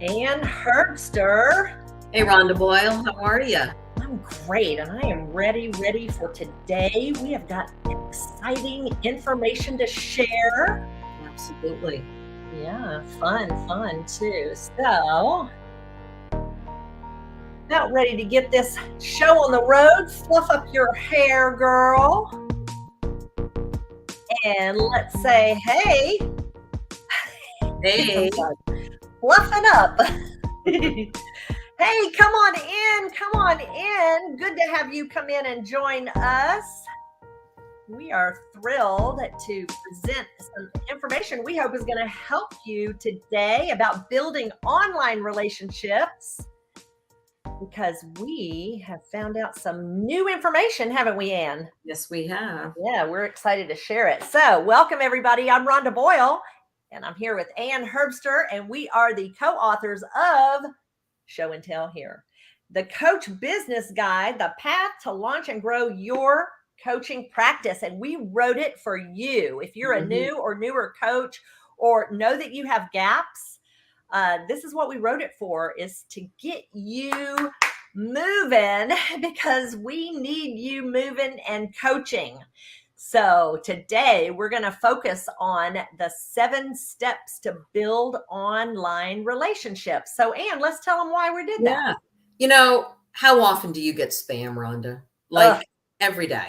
Ann Herbster. Hey, Rhonda Boyle, how are you? I'm great, and I am ready for today. We have got exciting information to share. Absolutely. Yeah, fun too. So, about ready to get this show on the road. Fluff up your hair, girl. And let's say, hey. Hey. Fluffing up. Hey, come on in. Good to have you come in and join us. We are thrilled to present some information we hope is going to help you today about building online relationships, because we have found out some new information, haven't we, Ann? Yes, we have. Yeah, we're excited to share it. So welcome, everybody. I'm Rhonda Boyle, and I'm here with Ann Herbster, and we are the co-authors of Show and Tell Here, the Coach Business Guide, the path to launch and grow your coaching practice. And we wrote it for you. If you're a new or newer coach, or know that you have gaps, this is what we wrote it for, is to get you moving, because we need you moving and coaching. So today we're going to focus on the 7 steps to build online relationships. So Ann, let's tell them why we did that. Yeah. You know, how often do you get spam, Rhonda? Like every day.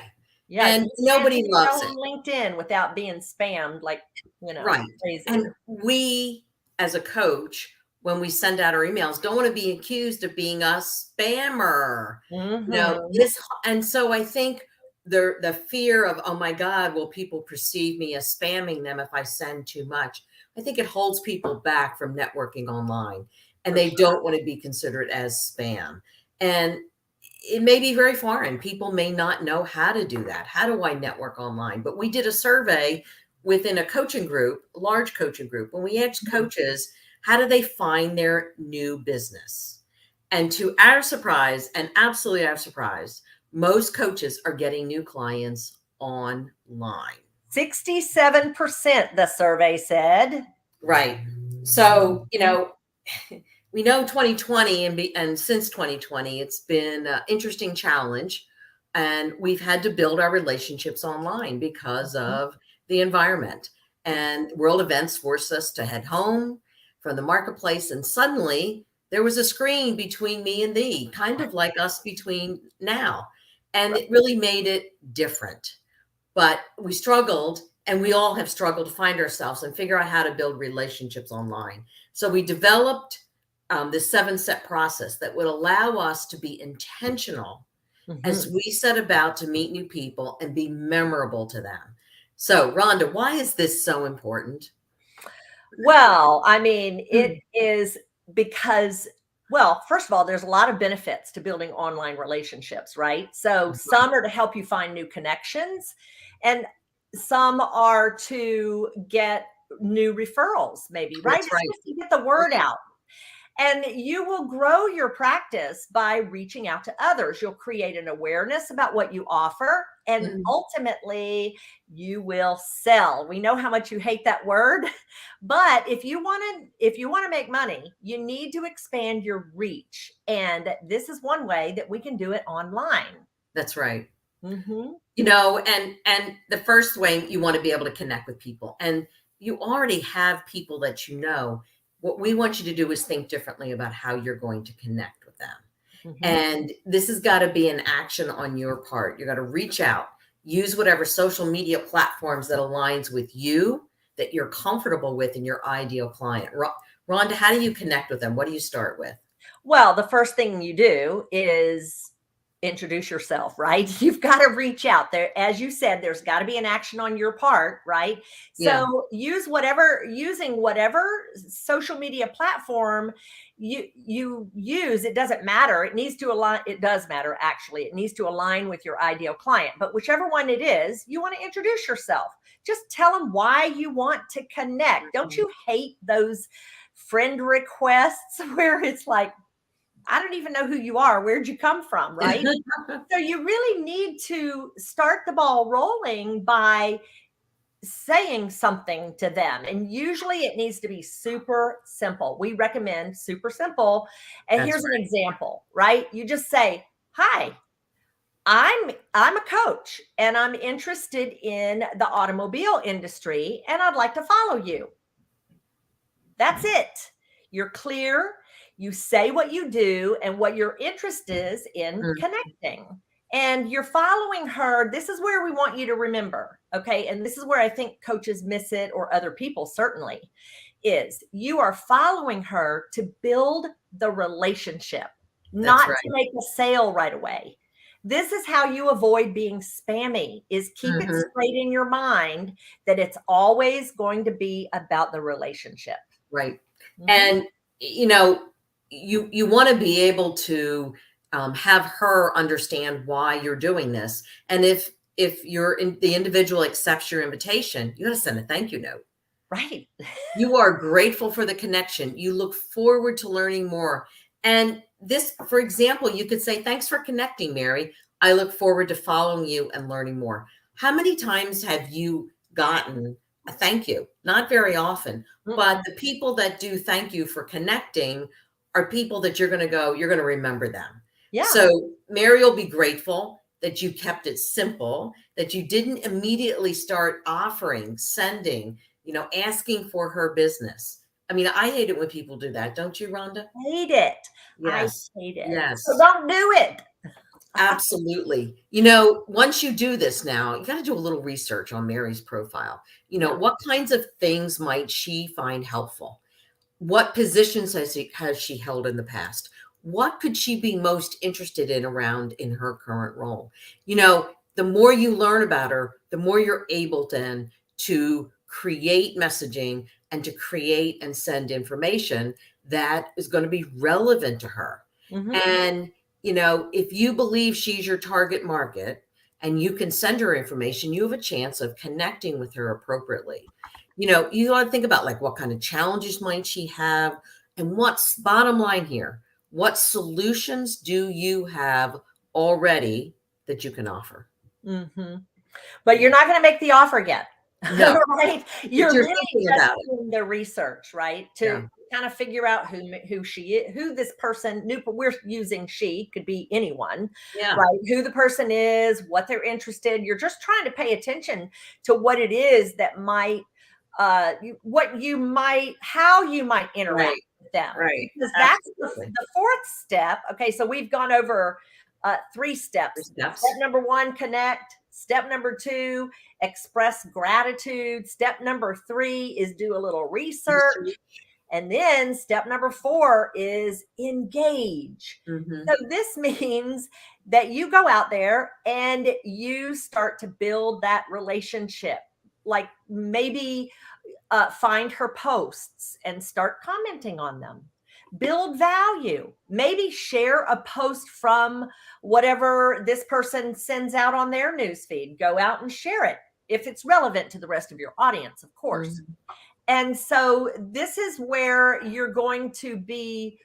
Yeah. And nobody loves it. On LinkedIn without being spammed, like, right. crazy. And we, as a coach, when we send out our emails, don't want to be accused of being a spammer. And so I think the fear of, oh my God, will people perceive me as spamming them if I send too much? I think it holds people back from networking online, and they don't want to be considered as spam. And it may be very foreign. People may not know how to do that. How do I network online? But we did a survey within a coaching group, a large coaching group, when we asked coaches, how do they find their new business? And to our surprise, and absolutely our surprise, most coaches are getting new clients online. 67%, the survey said. Right. So, we know 2020 and since 2020, it's been an interesting challenge. And we've had to build our relationships online because of the environment. And world events forced us to head home from the marketplace. And suddenly there was a screen between me and thee, kind of like us between now. And it really made it different. But we struggled, and we all have struggled to find ourselves and figure out how to build relationships online. So we developed this 7-step process that would allow us to be intentional as we set about to meet new people and be memorable to them. So, Rhonda, why is this so important? Well, I mean, it is because, well, first of all, there's a lot of benefits to building online relationships, right? So some are to help you find new connections, and some are to get new referrals, maybe, right? That's right. Just to get the word out. And you will grow your practice by reaching out to others. You'll create an awareness about what you offer, and ultimately you will sell. We know how much you hate that word, but if you want to make money, you need to expand your reach. And this is one way that we can do it online. That's right. And the first way, you want to be able to connect with people, and you already have people that you know. What we want you to do is think differently about how you're going to connect with them. And this has got to be an action on your part. You got to reach out, use whatever social media platforms that aligns with you, that you're comfortable with in your ideal client. Rhonda, how do you connect with them? What do you start with? Well, the first thing you do is introduce yourself, right? You've got to reach out there. As you said, there's got to be an action on your part, right? So using whatever social media platform you use, it doesn't matter. It needs to align. It does matter, actually. It needs to align with your ideal client. But whichever one it is, you want to introduce yourself. Just tell them why you want to connect. Don't you hate those friend requests where it's like, I don't even know who you are. Where'd you come from? Right. So you really need to start the ball rolling by saying something to them. And usually it needs to be super simple. We recommend super simple. And That's here's an example, right? You just say, "Hi, I'm a coach and I'm interested in the automobile industry and I'd like to follow you." That's it. You're clear. You say what you do and what your interest is in Mhm. connecting. And you're following her. This is where we want you to remember. Okay. And this is where I think coaches miss it, or other people certainly, is you are following her to build the relationship, That's not right. to make a sale right away. This is how you avoid being spammy, is keep it Mhm. straight in your mind that it's always going to be about the relationship. Right. Mhm. And you know, you want to be able to have her understand why you're doing this. And if the individual accepts your invitation, you got to send a thank you note. Right. You are grateful for the connection. You look forward to learning more. And this, for example, you could say, "Thanks for connecting, Mary. I look forward to following you and learning more." How many times have you gotten a thank you? Not very often, but Mm-mm. the people that do thank you for connecting are people that you're going to remember them. Yeah. So Mary will be grateful that you kept it simple, that you didn't immediately start offering, sending, asking for her business. I mean, I hate it when people do that. Don't you, Rhonda? Hate it. I Yes. hate it. So Yes. don't do it. Absolutely. Once you do this now, you got to do a little research on Mary's profile. Yeah. What kinds of things might she find helpful? What positions has she held in the past? What could she be most interested in around in her current role? The more you learn about her, the more you're able then to create messaging and to create and send information that is going to be relevant to her. Mhm. And, if you believe she's your target market and you can send her information, you have a chance of connecting with her appropriately. You got to think about, like, what kind of challenges might she have, and what's bottom line here? What solutions do you have already that you can offer? Mhm. But you're Yeah. not gonna make the offer yet, No, right? but You're you're really thinking just about it. doing the research, right? To Yeah. kind of figure out who she is, who this person new we're using she, could be anyone, Yeah. right? Who the person is, what they're interested. You're just trying to pay attention to what it is that might how you might interact Right. with them. Right. Because that's Absolutely. the fourth step. Okay, so we've gone over three Your steps. Step steps. number one, connect. Step number two, express gratitude. Step number three is do a little research. And then step number four is engage. Mm-hmm. So this means that you go out there and you start to build that relationship. Like maybe find her posts and start commenting on them. Build value. Maybe share a post from whatever this person sends out on their newsfeed. Go out and share it if it's relevant to the rest of your audience, of course. Mm-hmm. And so this is where you're going to be,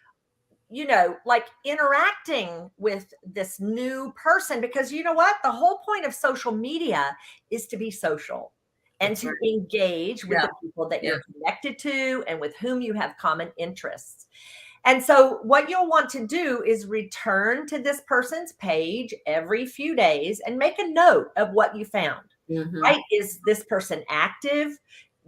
like interacting with this new person, because you know what? The whole point of social media is to be social and That's to right. engage with Yeah. the people that Yeah. you're connected to and with whom you have common interests. And so, what you'll want to do is return to this person's page every few days and make a note of what you found. Mm-hmm. Right? Is this person active?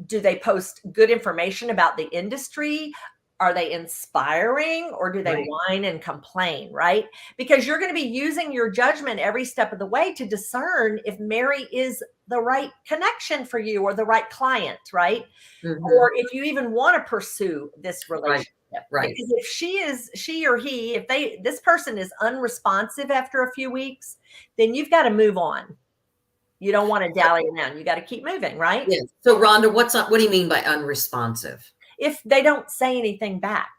Do they post good information about the industry? Are they inspiring, or do they Right. whine and complain, right? Because you're going to be using your judgment every step of the way to discern if Mary is the right connection for you or the right client, right? Mm-hmm. Or if you even want to pursue this Right. relationship. Right. Because if she or he, if this person is unresponsive after a few weeks, then you've got to move on. You don't want to dally around. You got to keep moving, right? Yeah. So, Rhonda, what do you mean by unresponsive? If they don't say anything back,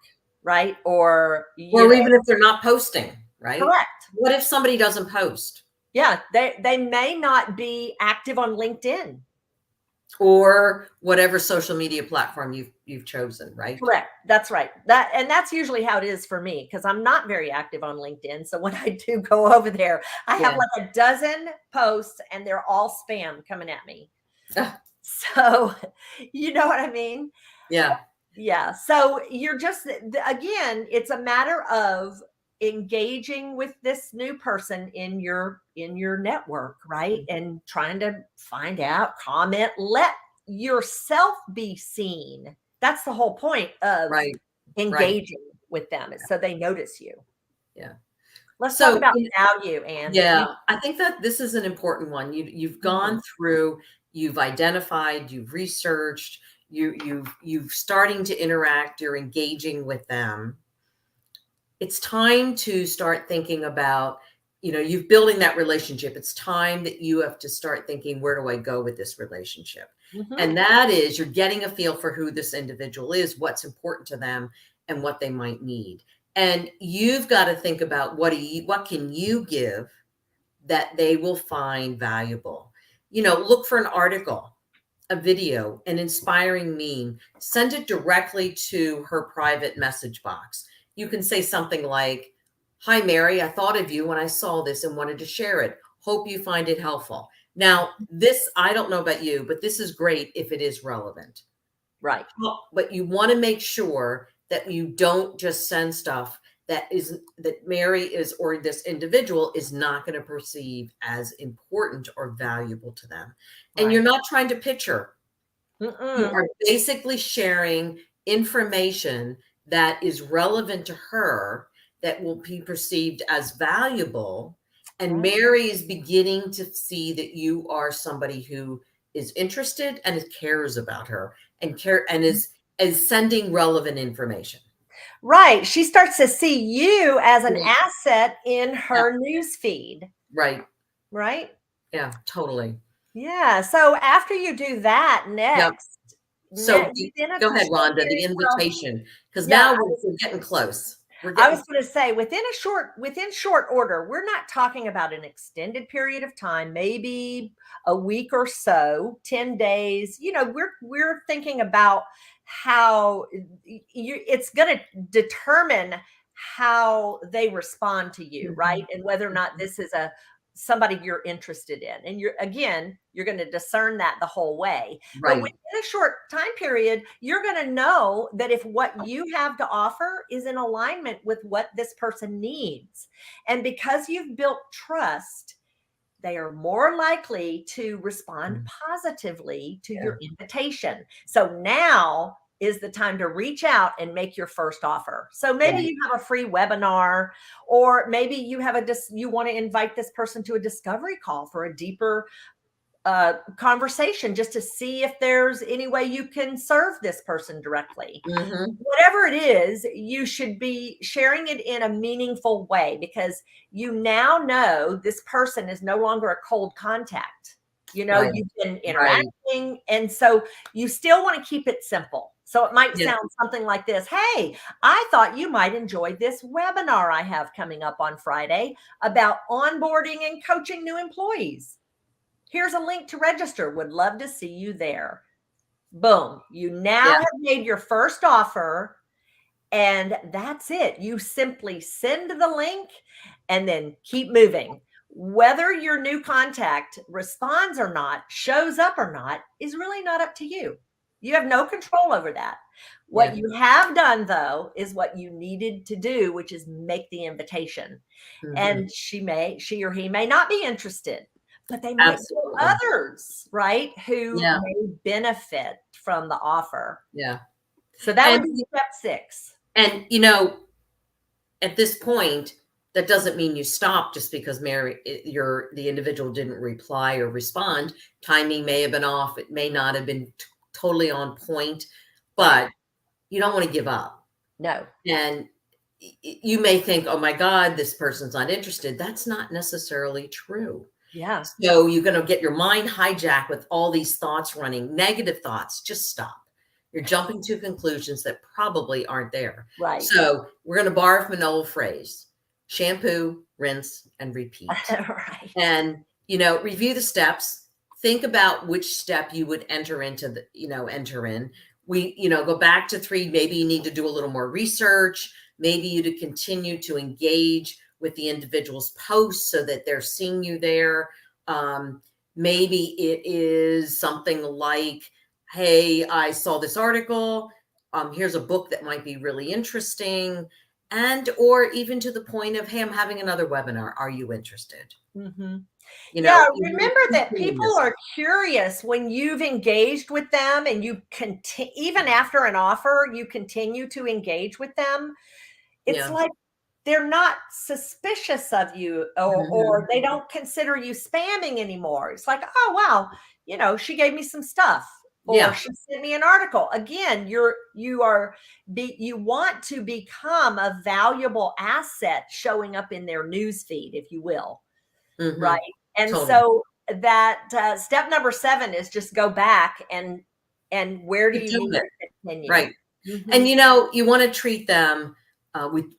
right? Or, Or even if they're not posting, right? correct. What if somebody doesn't post? Yeah, they may not be active on LinkedIn. Or whatever social media platform you've chosen, right? Correct. That's right. That's usually how it is for me, because I'm not very active on LinkedIn. So when I do go over there, I have Yeah. like a dozen posts and they're all spam coming at me. So, you know what I mean? Yeah. Yeah. So you're just, again, it's a matter of engaging with this new person in your network, right? And trying to find out, comment, let yourself be seen. That's the whole point of Right. Right. engaging with them, is so they notice you. Yeah. Let's talk So, about value, Anne. yeah, I think that this is an important one. You've Mhm. gone through, you've identified, you've researched, you've starting to interact, you're engaging with them. It's time to start thinking about, you've building that relationship. It's time that you have to start thinking, where do I go with this relationship? Mhm. And that is, you're getting a feel for who this individual is, what's important to them, and what they might need. And you've got to think about what can you give that they will find valuable. Look for an article, a video, an inspiring meme, send it directly to her private message box. You can say something like, "Hi, Mary, I thought of you when I saw this and wanted to share it. Hope you find it helpful." Now, this, I don't know about you, but this is great if it is relevant. Right. But you want to make sure that you don't just send stuff that Mary is, or this individual is not going to perceive as important or valuable to them. And you're Right. not trying to pitch her. You Mm-mm. are basically sharing information that is relevant to her, that will be perceived as valuable. And Right. Mary is beginning to see that you are somebody who is interested and cares about her, and is sending relevant information. Right. She starts to see you as an Yeah. asset in Yeah. her news feed, Right. right? Yeah, totally. Yeah. So after you do that, Yep. So within a go ahead, short Rhonda, the period, well, invitation, because yeah, now we're getting close. We're I was getting, going to say within short order, we're not talking about an extended period of time, maybe a week or so, 10 days. We're thinking about how it's going to determine how they respond to you, right? Mhm. And whether or not this is a somebody you're interested in. And you're going to discern that the whole way. But Right. within a short time period, you're going to know that if what you have to offer is in alignment with what this person needs. And because you've built trust, they are more likely to respond Mm. positively to Yeah. your invitation. So now is the time to reach out and make your first offer. So maybe Right. you have a free webinar, or maybe you have you want to invite this person to a discovery call for a deeper conversation, just to see if there's any way you can serve this person directly. Mhm. Whatever it is, you should be sharing it in a meaningful way, because you now know this person is no longer a cold contact. Right. You've been Right. interacting. And so you still want to keep it simple. So it might Yeah. sound something like this: "Hey, I thought you might enjoy this webinar I have coming up on Friday about onboarding and coaching new employees. Here's a link to register. Would love to see you there." Boom. You now Yeah. have made your first offer, and that's it. You simply send the link and then keep moving. Whether your new contact responds or not, shows up or not, is really not up to you. You have no control over that. What Yeah. you have done, though, is what you needed to do, which is make the invitation. Mhm. And she or he may not be interested, but they might know Absolutely. others, right, who Yeah. may benefit from the offer. Yeah. So that would And be step 6. and at this point, that doesn't mean you stop just because the individual didn't reply or respond. Timing may have been off. It may not have been totally on point, Right. but you don't want to give up. No. And you may think, "Oh my God, this person's not interested." That's not necessarily true. Yeah. So you're going to get your mind hijacked with all these thoughts running, negative thoughts. Just stop. You're jumping to conclusions that probably aren't there. Right. So we're going to borrow from an old phrase: shampoo, rinse, and repeat. Right. And, review the steps. Think about which step you would enter in. Go back to 3. Maybe you need to do a little more research. Maybe you to continue to engage with the individual's posts so that they're seeing you there. Um, Maybe it is something like, hey, I saw this article. Here's a book that might be really interesting. And, or even to the point of, hey, I'm having another webinar. Are you interested? Mm-hmm. You Yeah, know, remember that doing people this. are curious when you've engaged with them and you continue, even after an offer, you continue to engage with them. It's Yeah. like they're not suspicious of you, or Mhm. they don't consider you spamming anymore. It's like, oh, wow, she gave me some stuff or Yeah. she sent me an article. Again, you want to become a valuable asset showing up in their news feed, if you will. Right. Mhm. And Totally. so that step number 7 is just go back and where do Keep you doing need it. to continue? Right. And Mhm. you want to treat them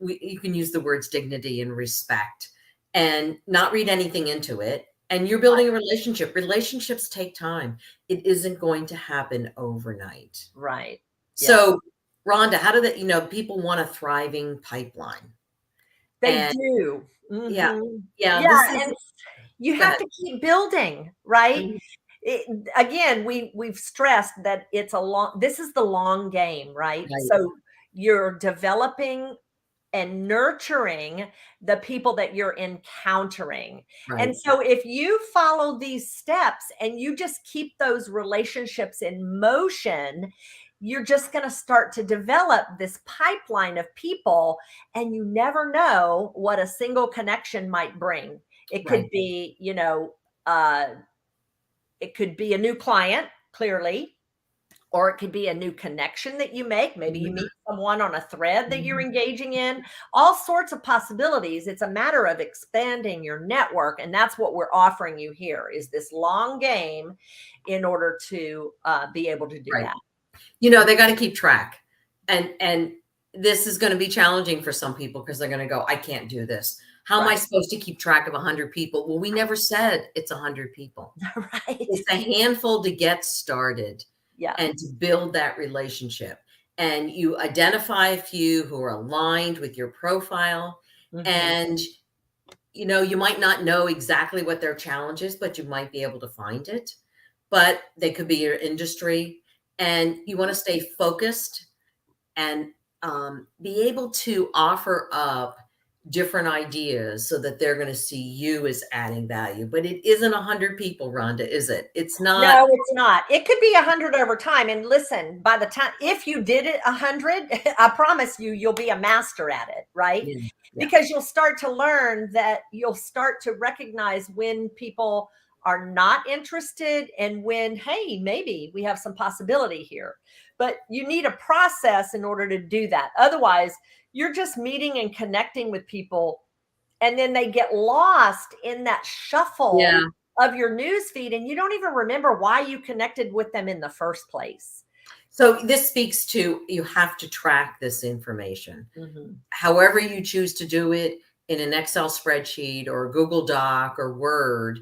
you can use the words dignity and respect and not read anything into it. And you're building a relationship. Relationships take time. It isn't going to happen overnight. Right. Yeah. So, Rhonda, how do people want a thriving pipeline? They And do. yeah, Mhm. yeah, this Yeah, is and you go have ahead. to keep building, right? Mhm. Again, we've stressed that this is the long game, right? Right, So you're developing and nurturing the people that you're encountering. And right, so if you follow these steps and you just keep those relationships in motion, you're just going to start to develop this pipeline of people, and you never know what a single connection might bring. It could right. be, uh, it could be a new client, clearly, or it could be a new connection that you make. Maybe you Mhm, meet someone on a thread that you're mhm. engaging in, all sorts of possibilities. It's a matter of expanding your network. And that's what we're offering you here is this long game in order to be able to do Right. that. They got to keep track. And this is going to be challenging for some people because they're going to go, I can't do this. How am I Right. supposed to keep track of 100 people? Well, we never said it's 100 people. Right. It's a handful to get started Yeah. and to build that relationship. And you identify a few who are aligned with your profile. Mhm. And, you might not know exactly what their challenge is, but you might be able to find it. But they could be your industry. And you want to stay focused and be able to offer up different ideas so that they're going to see you as adding value. But it isn't 100 people, Rhonda, is it? It's not. No, it's not. It could be 100 over time. And listen, by the time, if you did it 100, I promise you'll be a master at it, right? Yeah, yeah, Because you'll start to learn that you'll start to recognize when people are not interested and when, hey, maybe we have some possibility here. But you need a process in order to do that. Otherwise, you're just meeting and connecting with people, and then they get lost in that shuffle yeah. of your news feed, and you don't even remember why you connected with them in the first place. So this speaks to you have to track this information. Mhm. However you choose to do it in an Excel spreadsheet or Google Doc or Word,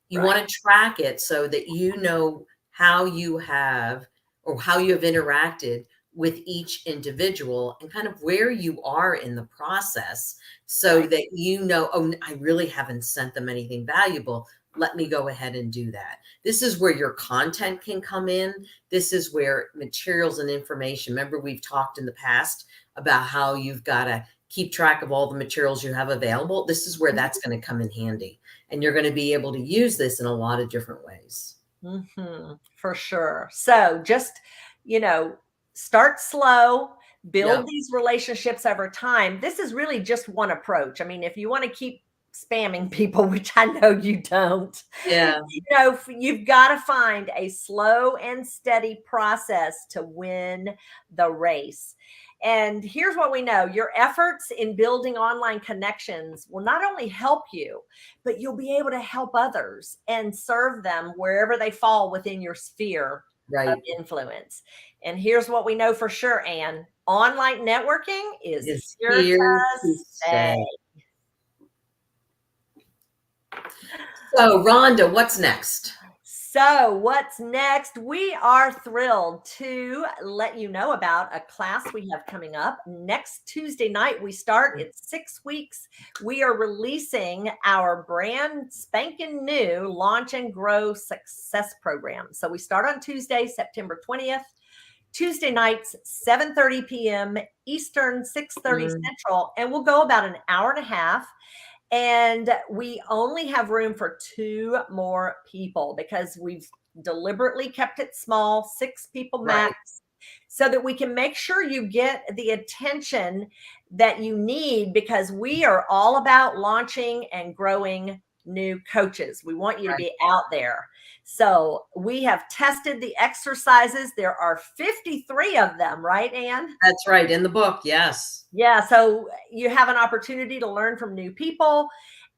you Right. want to track it so that you know how you have or how you have interacted with each individual and kind of where you are in the process so Right. that oh, I really haven't sent them anything valuable. Let me go ahead and do that. This is where your content can come in. This is where materials and information. Remember, we've talked in the past about how you've got to keep track of all the materials you have available. This is where that's going to come in handy. And you're going to be able to use this in a lot of different ways. For sure. So just, start slow, Yeah. build these relationships over time. This is really just one approach. I mean, if you want to keep spamming people, which I know you don't, Yeah. you've got to find a slow and steady process to win the race. And here's what we know: your efforts in building online connections will not only help you, but you'll be able to help others and serve them wherever they fall within your sphere of Right. influence. And here's what we know for sure, Anne: online networking is Is here here to to stay. stay. So, Rhonda, what's next? So, what's next? We are thrilled to let you know about a class we have coming up next Tuesday night. We start, it's 6 weeks. We are releasing our brand spanking new Launch and Grow Success Program. So, we start on Tuesday, September 20th. Tuesday nights, 7:30 p.m. Eastern, 6:30 Central, and we'll go about an hour and a half. And we only have room for 2 more people because we've deliberately kept it small, 6 people max, so that we can make sure you get the attention that you need, because we are all about launching and growing new coaches. We want you to be out there. So we have tested the exercises. There are 53 of them, right, Ann? That's right. In the book. Yes. Yeah. So you have an opportunity to learn from new people,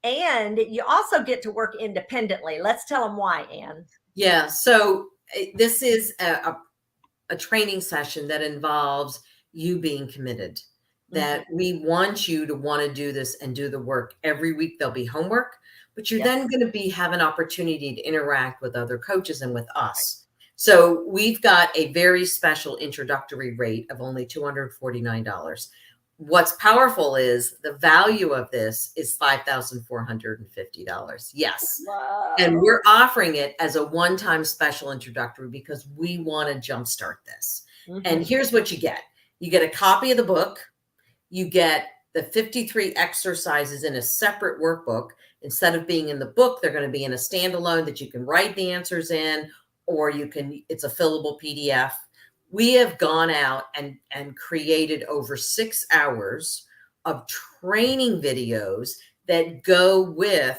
and you also get to work independently. Let's tell them why, Ann. Yeah. So this is a training session that involves you being committed, that we want you to want to do this and do the work. Every week there'll be homework, but you're then going to have an opportunity to interact with other coaches and with us. So we've got a very special introductory rate of only $249. What's powerful is the value of this is $5,450. Yes. Wow. And we're offering it as a one-time special introductory because we want to jumpstart this. And here's what you get. You get a copy of the book. You get the 53 exercises in a separate workbook. Instead of being in the book, they're going to be in a standalone that you can write the answers in, or it's a fillable PDF. We have gone out and created over 6 hours of training videos that go with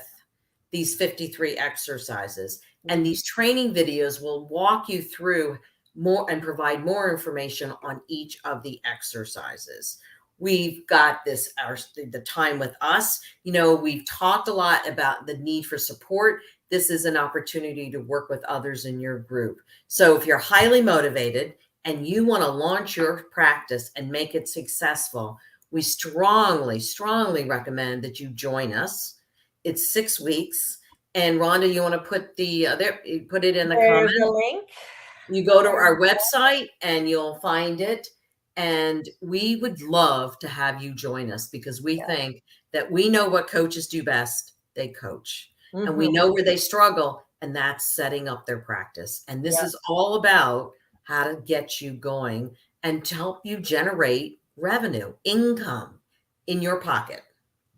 these 53 exercises. And these training videos will walk you through more and provide more information on each of the exercises. We've got the time with us. We've talked a lot about the need for support. This is an opportunity to work with others in your group. So if you're highly motivated and you want to launch your practice and make it successful, we strongly, strongly recommend that you join us. It's 6 weeks. And Rhonda, you want to put put it in the comments? The link. You go to our website and you'll find it. And we would love to have you join us, because we think that we know what coaches do best. They coach. And we know where they struggle, and that's setting up their practice. And this is all about how to get you going and to help you generate revenue, income in your pocket.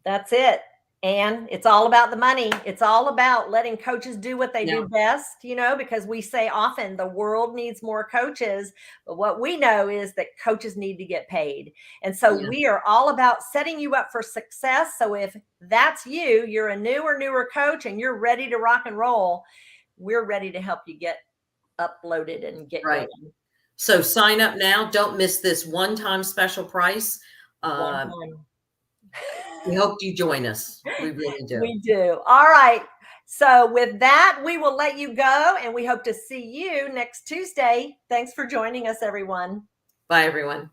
That's it. And it's all about the money. It's all about letting coaches do what they do best, because we say often the world needs more coaches. But what we know is that coaches need to get paid. And so we are all about setting you up for success. So if that's you, you're a newer coach and you're ready to rock and roll, we're ready to help you get uploaded and get going. So sign up now. Don't miss this one-time special price. We hope you join us. We really do. We do. All right. So with that, we will let you go, and we hope to see you next Tuesday. Thanks for joining us, everyone. Bye, everyone.